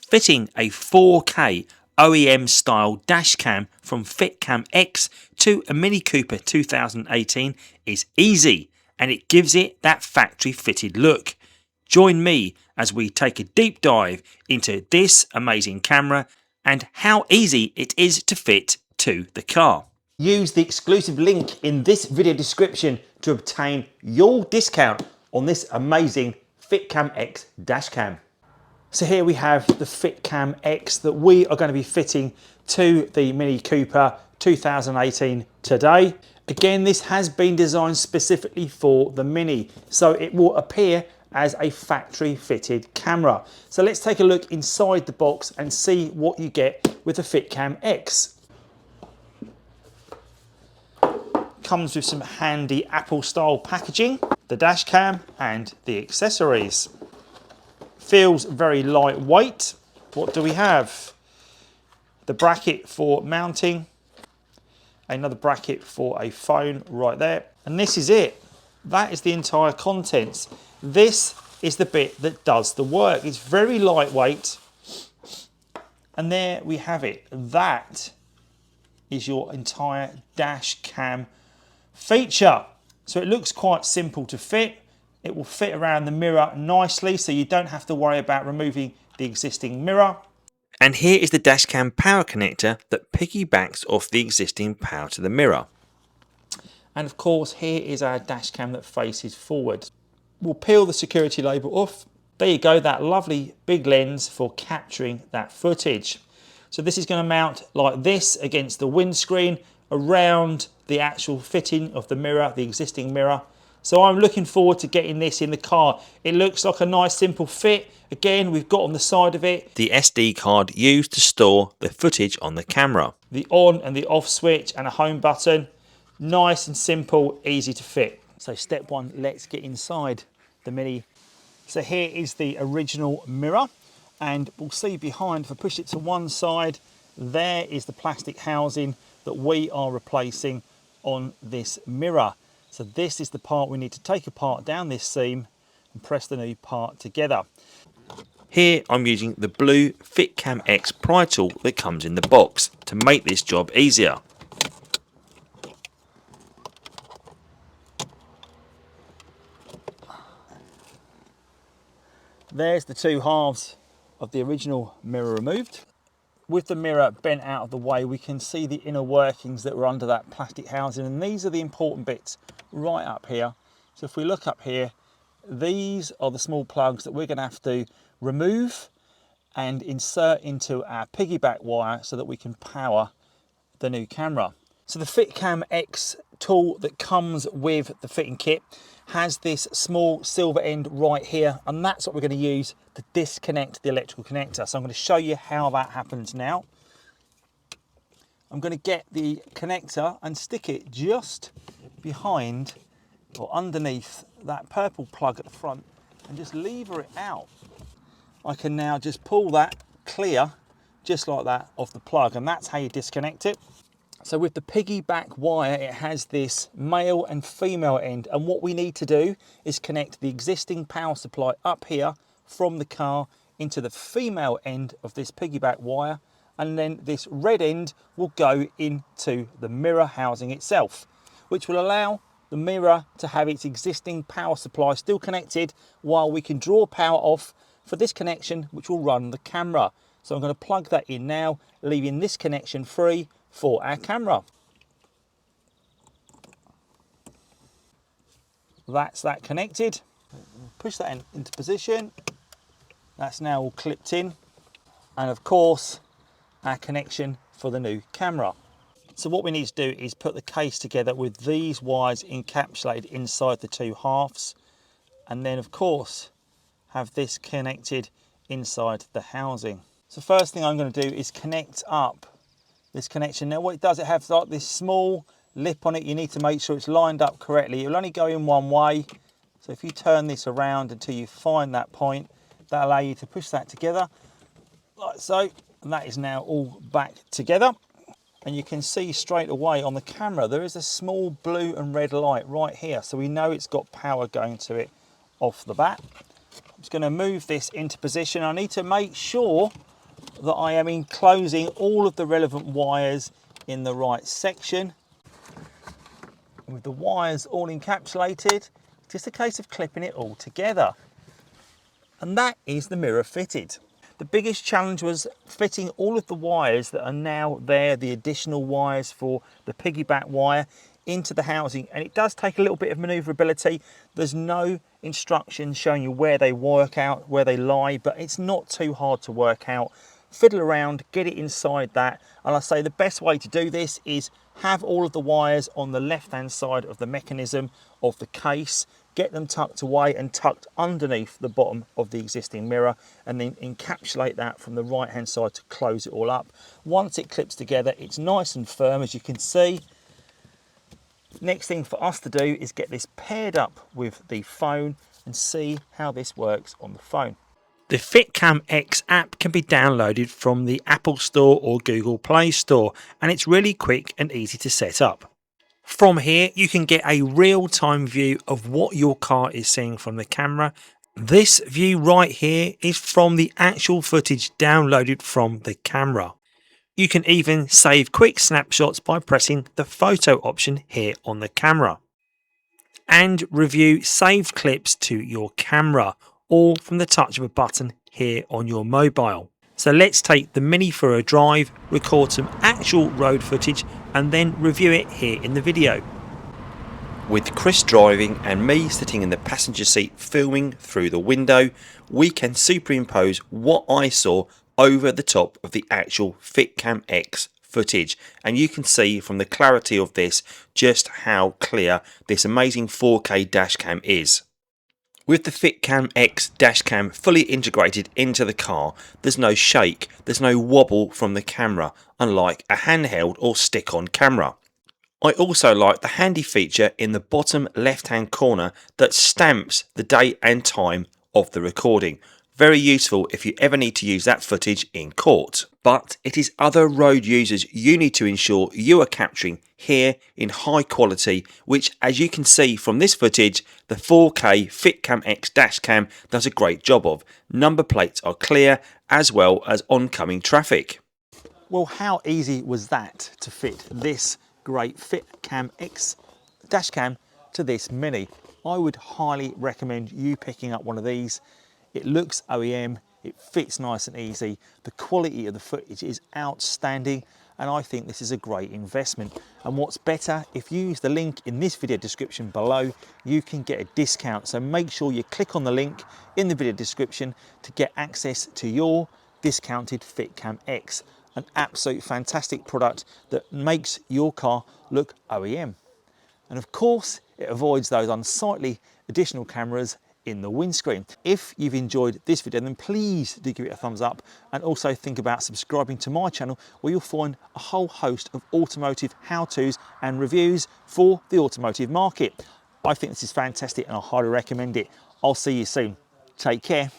Fitting a 4K OEM style dashcam from FitcamX to a Mini Cooper 2018 is easy, and it gives it that factory fitted look. Join me as we take a deep dive into this amazing camera and how easy it is to fit to the car. Use the exclusive link in this video description to obtain your discount on this amazing FitcamX dashcam. So here we have the FitcamX that we are going to be fitting to the Mini Cooper 2018 today. Again, this has been designed specifically for the Mini, so it will appear as a factory fitted camera. So let's take a look inside the box and see what you get with the FitcamX. Comes with some handy Apple style packaging, the dash cam and the accessories. Feels very lightweight. What do we have? The bracket for mounting, another bracket for a phone right there, and this is it. That is the entire contents. This is the bit that does the work. It's very lightweight, and there we have it. That is your entire dash cam feature. So it looks quite simple to fit. It will fit around the mirror nicely, so you don't have to worry about removing the existing mirror. And here is the dashcam power connector that piggybacks off the existing power to the mirror. And of course, here is our dashcam that faces forward. We'll peel the security label off. There you go, that lovely big lens for capturing that footage. So this is going to mount like this against the windscreen around the actual fitting of the mirror, the existing mirror. So I'm looking forward to getting this in the car. It looks like a nice simple fit. Again, we've got on the side of it the SD card used to store the footage on the camera. The on and the off switch and a home button. Nice and simple, easy to fit. So step one, let's get inside the Mini. So here is the original mirror, and we'll see behind, if I push it to one side, there is the plastic housing that we are replacing on this mirror. So this is the part we need to take apart down this seam and press the new part together. Here I'm using the blue FitcamX pry tool that comes in the box to make this job easier. There's the two halves of the original mirror removed. With the mirror bent out of the way, we can see the inner workings that were under that plastic housing, and these are the important bits right up here. So if we look up here, these are the small plugs that we're going to have to remove and insert into our piggyback wire so that we can power the new camera. So the FitcamX tool that comes with the fitting kit has this small silver end right here, and that's what we're going to use to disconnect the electrical connector. So I'm going to show you how that happens now. I'm going to get the connector and stick it just behind or underneath that purple plug at the front and just lever it out. I can now just pull that clear just like that off the plug, and that's how you disconnect it. So with the piggyback wire, it has this male and female end, and what we need to do is connect the existing power supply up here from the car into the female end of this piggyback wire, and then this red end will go into the mirror housing itself, which will allow the mirror to have its existing power supply still connected while we can draw power off for this connection, which will run the camera. So I'm going to plug that in now, leaving this connection free for our camera. That's that connected. Push that into position. That's now all clipped in. And of course, our connection for the new camera. So what we need to do is put the case together with these wires encapsulated inside the two halves. And then of course, have this connected inside the housing. So first thing I'm going to do is connect up this connection. Now what it does, it has like this small lip on it. You need to make sure it's lined up correctly. It will only go in one way. So if you turn this around until you find that point, that'll allow you to push that together like so. And that is now all back together. And you can see straight away on the camera, there is a small blue and red light right here. So we know it's got power going to it off the bat. I'm just going to move this into position. I need to make sure that I am enclosing all of the relevant wires in the right section. With the wires all encapsulated, just a case of clipping it all together. And that is the mirror fitted. The biggest challenge was fitting all of the wires that are now there, the additional wires for the piggyback wire, into the housing, and it does take a little bit of maneuverability. There's no instructions showing you where they work out, where they lie, but it's not too hard to work out. Fiddle around, get it inside that, and I say the best way to do this is have all of the wires on the left hand side of the mechanism of the case, get them tucked away and tucked underneath the bottom of the existing mirror, and then encapsulate that from the right hand side to close it all up. Once it clips together, it's nice and firm, as you can see. Next thing for us to do is get this paired up with the phone and see how this works on the phone. The FitcamX app can be downloaded from the Apple Store or Google Play Store, and it's really quick and easy to set up. From here, you can get a real-time view of what your car is seeing from the camera. This view right here is from the actual footage downloaded from the camera. You can even save quick snapshots by pressing the photo option here on the camera, and review saved clips to your camera, all from the touch of a button here on your mobile. So let's take the Mini for a drive, record some actual road footage, and then review it here in the video. With Chris driving and me sitting in the passenger seat filming through the window, we can superimpose what I saw over the top of the actual FitcamX footage, and you can see from the clarity of this just how clear this amazing 4K dashcam is. With the FitcamX dashcam fully integrated into the car, there's no shake, there's no wobble from the camera, unlike a handheld or stick-on camera. I also like the handy feature in the bottom left hand corner that stamps the date and time of the recording. Very useful if you ever need to use that footage in court. But it is other road users you need to ensure you are capturing here in high quality, which, as you can see from this footage, the 4K FitcamX dashcam does a great job of. Number plates are clear, as well as oncoming traffic. Well, how easy was that to fit this great FitcamX dashcam to this Mini? I would highly recommend you picking up one of these. It looks OEM, it fits nice and easy, the quality of the footage is outstanding, and I think this is a great investment. And what's better, if you use the link in this video description below, you can get a discount. So make sure you click on the link in the video description to get access to your discounted FitcamX. An absolute fantastic product that makes your car look OEM. And of course, it avoids those unsightly additional cameras in the windscreen. If you've enjoyed this video, then please do give it a thumbs up, and also think about subscribing to my channel, where you'll find a whole host of automotive how-tos and reviews for the automotive market. I think this is fantastic and I highly recommend it. I'll see you soon. Take care.